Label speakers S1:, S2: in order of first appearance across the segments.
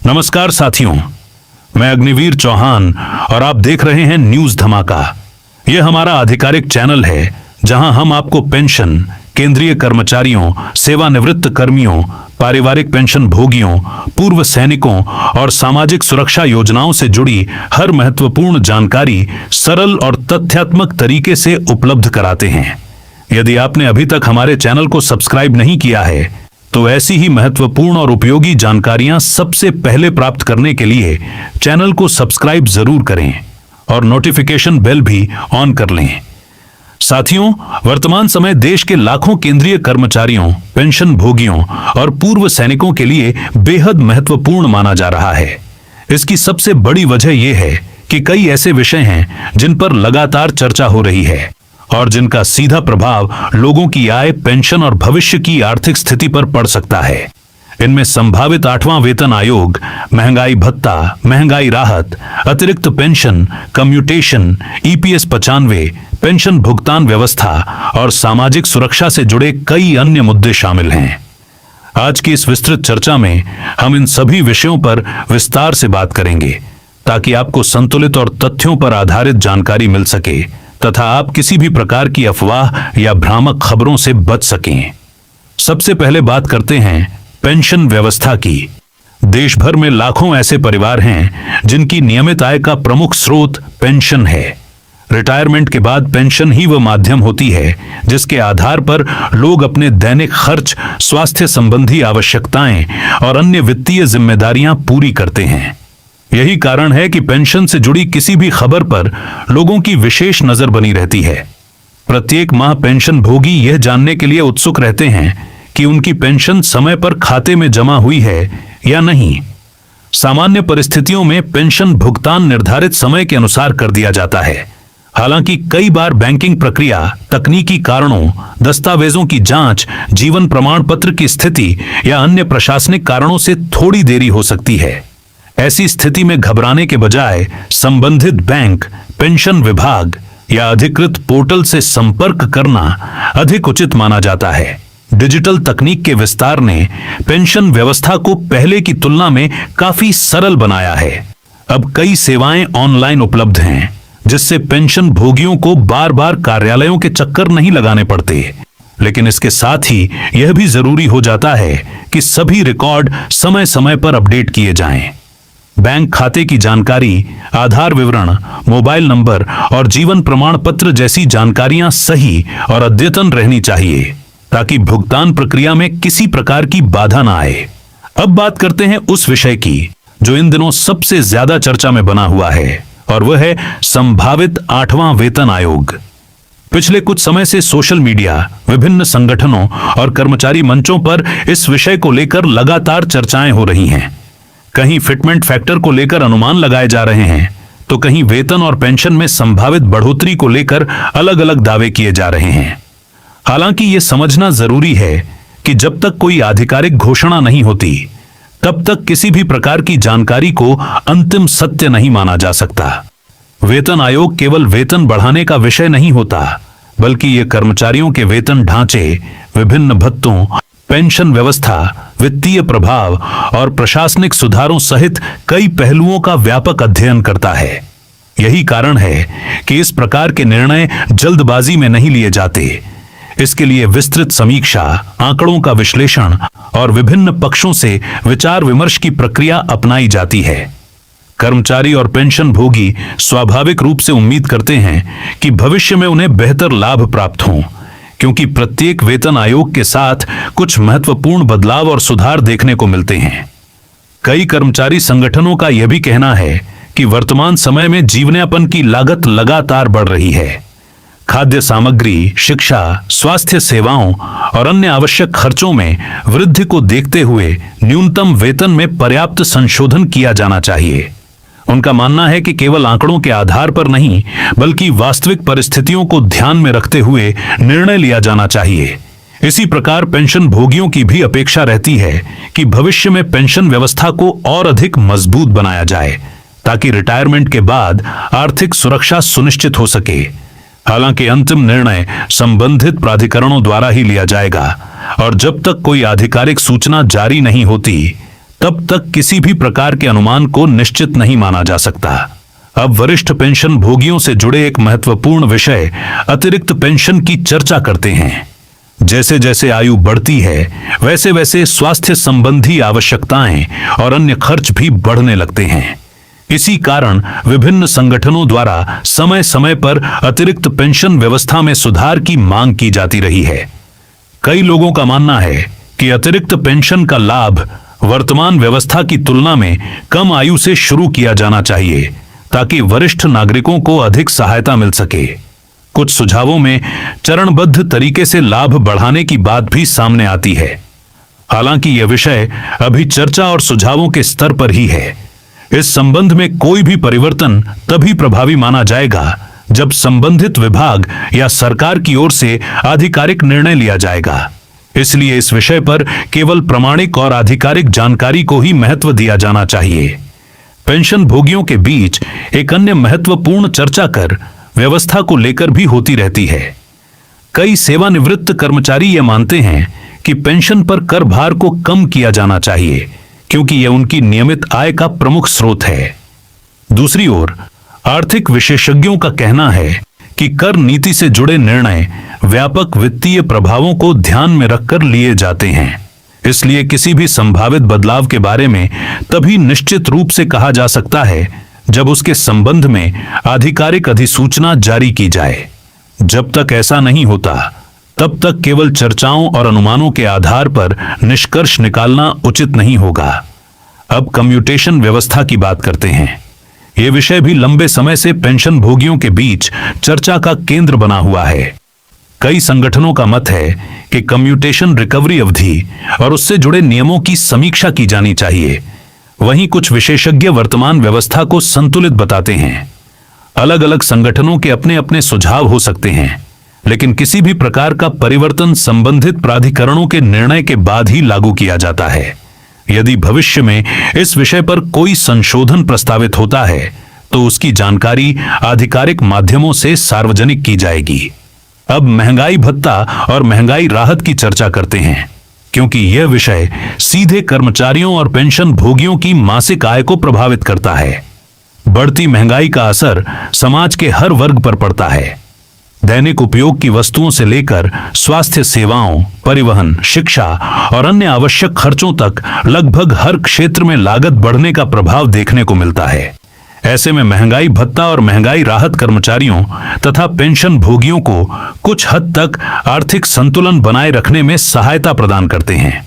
S1: नमस्कार साथियों, मैं अग्निवीर चौहान और आप देख रहे हैं न्यूज धमाका। यह हमारा आधिकारिक चैनल है जहां हम आपको पेंशन, केंद्रीय कर्मचारियों, सेवानिवृत्त कर्मियों, पारिवारिक पेंशन भोगियों, पूर्व सैनिकों और सामाजिक सुरक्षा योजनाओं से जुड़ी हर महत्वपूर्ण जानकारी सरल और तथ्यात्मक तरीके से उपलब्ध कराते हैं। यदि आपने अभी तक हमारे चैनल को सब्सक्राइब नहीं किया है तो ऐसी ही महत्वपूर्ण और उपयोगी जानकारियां सबसे पहले प्राप्त करने के लिए चैनल को सब्सक्राइब जरूर करें और नोटिफिकेशन बेल भी ऑन कर लें। साथियों, वर्तमान समय देश के लाखों केंद्रीय कर्मचारियों, पेंशन भोगियों और पूर्व सैनिकों के लिए बेहद महत्वपूर्ण माना जा रहा है। इसकी सबसे बड़ी वजह यह है कि कई ऐसे विषय हैं जिन पर लगातार चर्चा हो रही है और जिनका सीधा प्रभाव लोगों की आय, पेंशन और भविष्य की आर्थिक स्थिति पर पड़ सकता है। इनमें संभावित 8वां वेतन आयोग, महंगाई भत्ता, महंगाई राहत, अतिरिक्त पेंशन, कम्यूटेशन, ईपीएस 95, पेंशन भुगतान व्यवस्था और सामाजिक सुरक्षा से जुड़े कई अन्य मुद्दे शामिल हैं। आज की इस विस्तृत चर्चा में हम इन सभी विषयों पर विस्तार से बात करेंगे ताकि आपको संतुलित और तथ्यों पर आधारित जानकारी मिल सके तथा आप किसी भी प्रकार की अफवाह या भ्रामक खबरों से बच सकें। सबसे पहले बात करते हैं पेंशन व्यवस्था की। देश भर में लाखों ऐसे परिवार हैं जिनकी नियमित आय का प्रमुख स्रोत पेंशन है। रिटायरमेंट के बाद पेंशन ही वह माध्यम होती है जिसके आधार पर लोग अपने दैनिक खर्च, स्वास्थ्य संबंधी आवश्यकताएं और अन्य वित्तीय जिम्मेदारियां पूरी करते हैं। यही कारण है कि पेंशन से जुड़ी किसी भी खबर पर लोगों की विशेष नजर बनी रहती है। प्रत्येक माह पेंशन भोगी यह जानने के लिए उत्सुक रहते हैं कि उनकी पेंशन समय पर खाते में जमा हुई है या नहीं। सामान्य परिस्थितियों में पेंशन भुगतान निर्धारित समय के अनुसार कर दिया जाता है। हालांकि कई बार बैंकिंग प्रक्रिया, तकनीकी कारणों, दस्तावेजों की जांच, जीवन प्रमाण पत्र की स्थिति या अन्य प्रशासनिक कारणों से थोड़ी देरी हो सकती है। ऐसी स्थिति में घबराने के बजाय संबंधित बैंक, पेंशन विभाग या अधिकृत पोर्टल से संपर्क करना अधिक उचित माना जाता है। डिजिटल तकनीक के विस्तार ने पेंशन व्यवस्था को पहले की तुलना में काफी सरल बनाया है। अब कई सेवाएं ऑनलाइन उपलब्ध हैं जिससे पेंशन भोगियों को बार बार कार्यालयों के चक्कर नहीं लगाने पड़ते। लेकिन इसके साथ ही यह भी जरूरी हो जाता है कि सभी रिकॉर्ड समय समय पर अपडेट किए जाएं। बैंक खाते की जानकारी, आधार विवरण, मोबाइल नंबर और जीवन प्रमाण पत्र जैसी जानकारियां सही और अद्यतन रहनी चाहिए ताकि भुगतान प्रक्रिया में किसी प्रकार की बाधा ना आए। अब बात करते हैं उस विषय की जो इन दिनों सबसे ज्यादा चर्चा में बना हुआ है और वह है संभावित 8वां वेतन आयोग। पिछले कुछ समय से सोशल मीडिया, विभिन्न संगठनों और कर्मचारी मंचों पर इस विषय को लेकर लगातार चर्चाएं हो रही हैं। कहीं फिटमेंट फैक्टर को लेकर अनुमान लगाए जा रहे हैं तो कहीं वेतन और पेंशन में संभावित बढ़ोतरी को लेकर अलग अलग दावे किए जा रहे हैं। हालांकि यह समझना जरूरी है कि जब तक कोई आधिकारिक घोषणा नहीं होती तब तक किसी भी प्रकार की जानकारी को अंतिम सत्य नहीं माना जा सकता। वेतन आयोग केवल वेतन बढ़ाने का विषय नहीं होता, बल्कि यह कर्मचारियों के वेतन ढांचे, विभिन्न भत्तों, पेंशन व्यवस्था, वित्तीय प्रभाव और प्रशासनिक सुधारों सहित कई पहलुओं का व्यापक अध्ययन करता है। यही कारण है कि इस प्रकार के निर्णय जल्दबाजी में नहीं लिए जाते। इसके लिए विस्तृत समीक्षा, आंकड़ों का विश्लेषण और विभिन्न पक्षों से विचार विमर्श की प्रक्रिया अपनाई जाती है। कर्मचारी और पेंशन भोगी स्वाभाविक रूप से उम्मीद करते हैं कि भविष्य में उन्हें बेहतर लाभ प्राप्त हों, क्योंकि प्रत्येक वेतन आयोग के साथ कुछ महत्वपूर्ण बदलाव और सुधार देखने को मिलते हैं। कई कर्मचारी संगठनों का यह भी कहना है कि वर्तमान समय में जीवनयापन की लागत लगातार बढ़ रही है। खाद्य सामग्री, शिक्षा, स्वास्थ्य सेवाओं और अन्य आवश्यक खर्चों में वृद्धि को देखते हुए न्यूनतम वेतन में पर्याप्त संशोधन किया जाना चाहिए। उनका मानना है कि केवल आंकड़ों के आधार पर नहीं, बल्कि वास्तविक परिस्थितियों को ध्यान में रखते हुए निर्णय लिया जाना चाहिए। इसी प्रकार पेंशन भोगियों की भी अपेक्षा रहती है कि भविष्य में पेंशन व्यवस्था को और अधिक मजबूत बनाया जाए ताकि रिटायरमेंट के बाद आर्थिक सुरक्षा सुनिश्चित हो सके। हालांकि अंतिम निर्णय संबंधित प्राधिकरणों द्वारा ही लिया जाएगा और जब तक कोई आधिकारिक सूचना जारी नहीं होती तब तक किसी भी प्रकार के अनुमान को निश्चित नहीं माना जा सकता। अब वरिष्ठ पेंशन भोगियों से जुड़े एक महत्वपूर्ण विषय अतिरिक्त पेंशन की चर्चा करते हैं। जैसे जैसे आयु बढ़ती है, वैसे वैसे स्वास्थ्य संबंधी आवश्यकताएं और अन्य खर्च भी बढ़ने लगते हैं। इसी कारण विभिन्न संगठनों द्वारा समय समय पर अतिरिक्त पेंशन व्यवस्था में सुधार की मांग की जाती रही है। कई लोगों का मानना है कि अतिरिक्त पेंशन का लाभ वर्तमान व्यवस्था की तुलना में कम आयु से शुरू किया जाना चाहिए, ताकि वरिष्ठ नागरिकों को अधिक सहायता मिल सके। कुछ सुझावों में चरणबद्ध तरीके से लाभ बढ़ाने की बात भी सामने आती है। हालांकि यह विषय अभी चर्चा और सुझावों के स्तर पर ही है। इस संबंध में कोई भी परिवर्तन तभी प्रभावी माना जाएगा जब संबंधित विभाग या सरकार की ओर से आधिकारिक निर्णय लिया जाएगा। इसलिए इस विषय पर केवल प्रामाणिक और आधिकारिक जानकारी को ही महत्व दिया जाना चाहिए। पेंशन भोगियों के बीच एक अन्य महत्वपूर्ण चर्चा कर व्यवस्था को लेकर भी होती रहती है। कई सेवानिवृत्त कर्मचारी यह मानते हैं कि पेंशन पर कर भार को कम किया जाना चाहिए, क्योंकि यह उनकी नियमित आय का प्रमुख स्रोत है। दूसरी ओर आर्थिक विशेषज्ञों का कहना है कि कर नीति से जुड़े निर्णय व्यापक वित्तीय प्रभावों को ध्यान में रखकर लिए जाते हैं। इसलिए किसी भी संभावित बदलाव के बारे में तभी निश्चित रूप से कहा जा सकता है जब उसके संबंध में आधिकारिक अधिसूचना जारी की जाए। जब तक ऐसा नहीं होता, तब तक केवल चर्चाओं और अनुमानों के आधार पर निष्कर्ष निकालना उचित नहीं होगा। अब कम्यूटेशन व्यवस्था की बात करते हैं। यह विषय भी लंबे समय से पेंशन भोगियों के बीच चर्चा का केंद्र बना हुआ है। कई संगठनों का मत है कि कम्यूटेशन रिकवरी अवधि और उससे जुड़े नियमों की समीक्षा की जानी चाहिए। वहीं कुछ विशेषज्ञ वर्तमान व्यवस्था को संतुलित बताते हैं। अलग अलग संगठनों के अपने अपने सुझाव हो सकते हैं, लेकिन किसी भी प्रकार का परिवर्तन संबंधित प्राधिकरणों के निर्णय के बाद ही लागू किया जाता है। यदि भविष्य में इस विषय पर कोई संशोधन प्रस्तावित होता है, तो उसकी जानकारी आधिकारिक माध्यमों से सार्वजनिक की जाएगी। अब महंगाई भत्ता और महंगाई राहत की चर्चा करते हैं, क्योंकि यह विषय सीधे कर्मचारियों और पेंशन भोगियों की मासिक आय को प्रभावित करता है। बढ़ती महंगाई का असर समाज के हर वर्ग पर पड़ता है। दैनिक उपयोग की वस्तुओं से लेकर स्वास्थ्य सेवाओं, परिवहन, शिक्षा और अन्य आवश्यक खर्चों तक लगभग हर क्षेत्र में लागत बढ़ने का प्रभाव देखने को मिलता है। ऐसे में महंगाई भत्ता और महंगाई राहत कर्मचारियों तथा पेंशन भोगियों को कुछ हद तक आर्थिक संतुलन बनाए रखने में सहायता प्रदान करते हैं।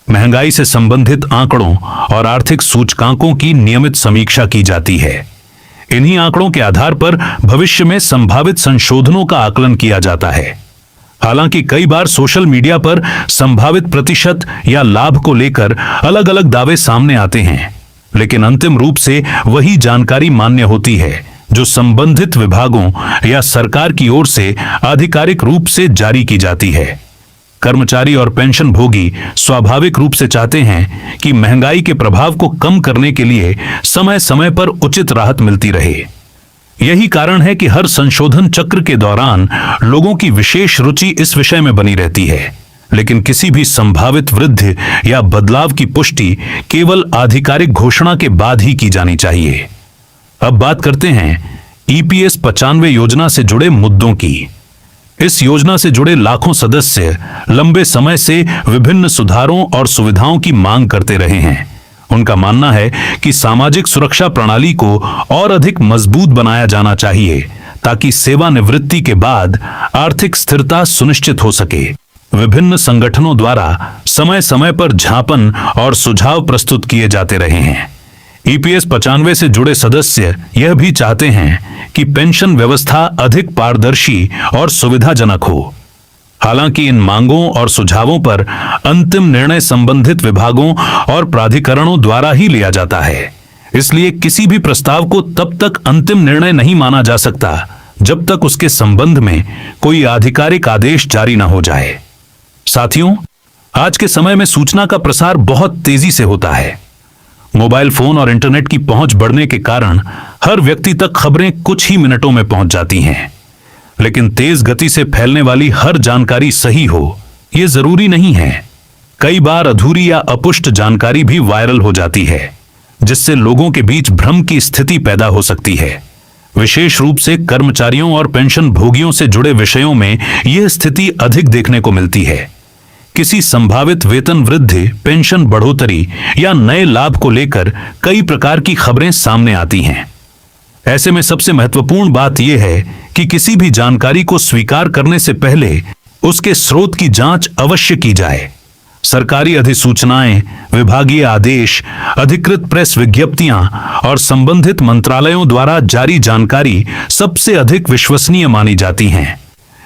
S1: महंगाई से संबंधित आंकड़ों और आर्थिक सूचकांकों की नियमित समीक्षा की जाती है। इन्हीं आंकड़ों के आधार पर भविष्य में संभावित संशोधनों का आकलन किया जाता है। हालांकि कई बार सोशल मीडिया पर संभावित प्रतिशत या लाभ को लेकर अलग अलग दावे सामने आते हैं, लेकिन अंतिम रूप से वही जानकारी मान्य होती है जो संबंधित विभागों या सरकार की ओर से आधिकारिक रूप से जारी की जाती है। कर्मचारी और पेंशन भोगी स्वाभाविक रूप से चाहते हैं कि महंगाई के प्रभाव को कम करने के लिए समय समय पर उचित राहत मिलती रहे। यही कारण है कि हर संशोधन चक्र के दौरान लोगों की विशेष रुचि इस विषय में बनी रहती है, लेकिन किसी भी संभावित वृद्धि या बदलाव की पुष्टि केवल आधिकारिक घोषणा के बाद ही की जानी चाहिए। अब बात करते हैं EPS 95 योजना से जुड़े मुद्दों की। इस योजना से जुड़े लाखों सदस्य लंबे समय से विभिन्न सुधारों और सुविधाओं की मांग करते रहे हैं। उनका मानना है कि सामाजिक सुरक्षा प्रणाली को और अधिक मजबूत बनाया जाना चाहिए, ताकि सेवानिवृत्ति के बाद आर्थिक स्थिरता सुनिश्चित हो सके। विभिन्न संगठनों द्वारा समय समय पर झापन और सुझाव प्रस्तुत किए जाते रहे हैं। EPS 95 से जुड़े सदस्य यह भी चाहते हैं कि पेंशन व्यवस्था अधिक पारदर्शी और सुविधाजनक हो। हालांकि इन मांगों और सुझावों पर अंतिम निर्णय संबंधित विभागों और प्राधिकरणों द्वारा ही लिया जाता है। इसलिए किसी भी प्रस्ताव को तब तक अंतिम निर्णय नहीं माना जा सकता जब तक उसके संबंध में कोई आधिकारिक आदेश जारी न हो जाए। साथियों, आज के समय में सूचना का प्रसार बहुत तेजी से होता है। मोबाइल फोन और इंटरनेट की पहुंच बढ़ने के कारण हर व्यक्ति तक खबरें कुछ ही मिनटों में पहुंच जाती हैं। लेकिन तेज गति से फैलने वाली हर जानकारी सही हो, यह जरूरी नहीं है। कई बार अधूरी या अपुष्ट जानकारी भी वायरल हो जाती है, जिससे लोगों के बीच भ्रम की स्थिति पैदा हो सकती है। विशेष रूप से कर्मचारियों और पेंशन भोगियों से जुड़े विषयों में यह स्थिति अधिक देखने को मिलती है। किसी संभावित वेतन वृद्धि, पेंशन बढ़ोतरी या नए लाभ को लेकर कई प्रकार की खबरें सामने आती हैं। ऐसे में सबसे महत्वपूर्ण बात यह है कि किसी भी जानकारी को स्वीकार करने से पहले उसके स्रोत की जांच अवश्य की जाए। सरकारी अधिसूचनाएं, विभागीय आदेश, अधिकृत प्रेस विज्ञप्तियां और संबंधित मंत्रालयों द्वारा जारी जानकारी सबसे अधिक विश्वसनीय मानी जाती हैं।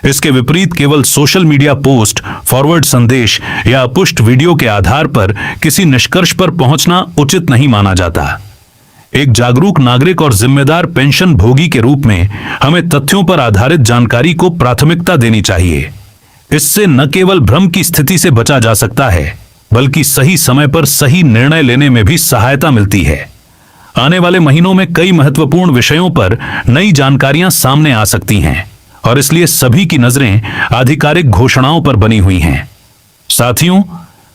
S1: इसके विपरीत केवल सोशल मीडिया पोस्ट, फॉरवर्ड संदेश या अपुष्ट वीडियो के आधार पर किसी निष्कर्ष पर पहुंचना उचित नहीं माना जाता। एक जागरूक नागरिक और जिम्मेदार पेंशन भोगी के रूप में हमें तथ्यों पर आधारित जानकारी को प्राथमिकता देनी चाहिए। इससे न केवल भ्रम की स्थिति से बचा जा सकता है, बल्कि सही समय पर सही निर्णय लेने में भी सहायता मिलती है। आने वाले महीनों में कई महत्वपूर्ण विषयों पर नई जानकारियां सामने आ सकती हैं और इसलिए सभी की नजरें आधिकारिक घोषणाओं पर बनी हुई हैं। साथियों,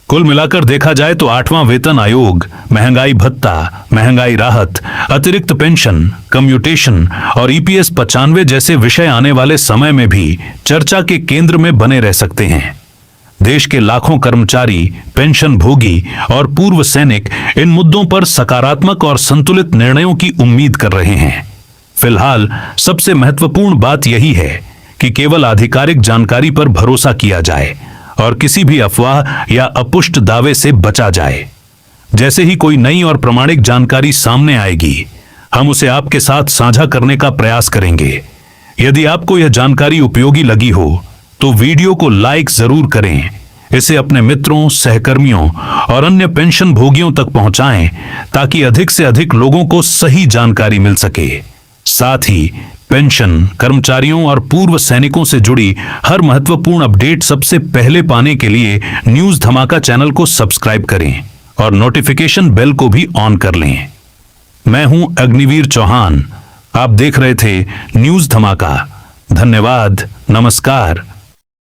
S1: कुल मिलाकर देखा जाए तो 8वां वेतन आयोग, महंगाई भत्ता, महंगाई राहत, अतिरिक्त पेंशन, कम्यूटेशन और ईपीएस 95 जैसे विषय आने वाले समय में भी चर्चा के केंद्र में बने रह सकते हैं। देश के लाखों कर्मचारी, पेंशन भोगी और पूर्व सैनिक इन मुद्दों पर सकारात्मक और संतुलित निर्णयों की उम्मीद कर रहे हैं। फिलहाल सबसे महत्वपूर्ण बात यही है कि केवल आधिकारिक जानकारी पर भरोसा किया जाए और किसी भी अफवाह या अपुष्ट दावे से बचा जाए। जैसे ही कोई नई और प्रामाणिक जानकारी सामने आएगी, हम उसे आपके साथ साझा करने का प्रयास करेंगे। यदि आपको यह जानकारी उपयोगी लगी हो तो वीडियो को लाइक जरूर करें, इसे अपने मित्रों, सहकर्मियों और अन्य पेंशन भोगियों तक पहुंचाएं ताकि अधिक से अधिक लोगों को सही जानकारी मिल सके। साथ ही पेंशन, कर्मचारियों और पूर्व सैनिकों से जुड़ी हर महत्वपूर्ण अपडेट सबसे पहले पाने के लिए न्यूज धमाका चैनल को सब्सक्राइब करें और नोटिफिकेशन बेल को भी ऑन कर लें। मैं हूं अग्निवीर चौहान, आप देख रहे थे न्यूज धमाका। धन्यवाद, नमस्कार।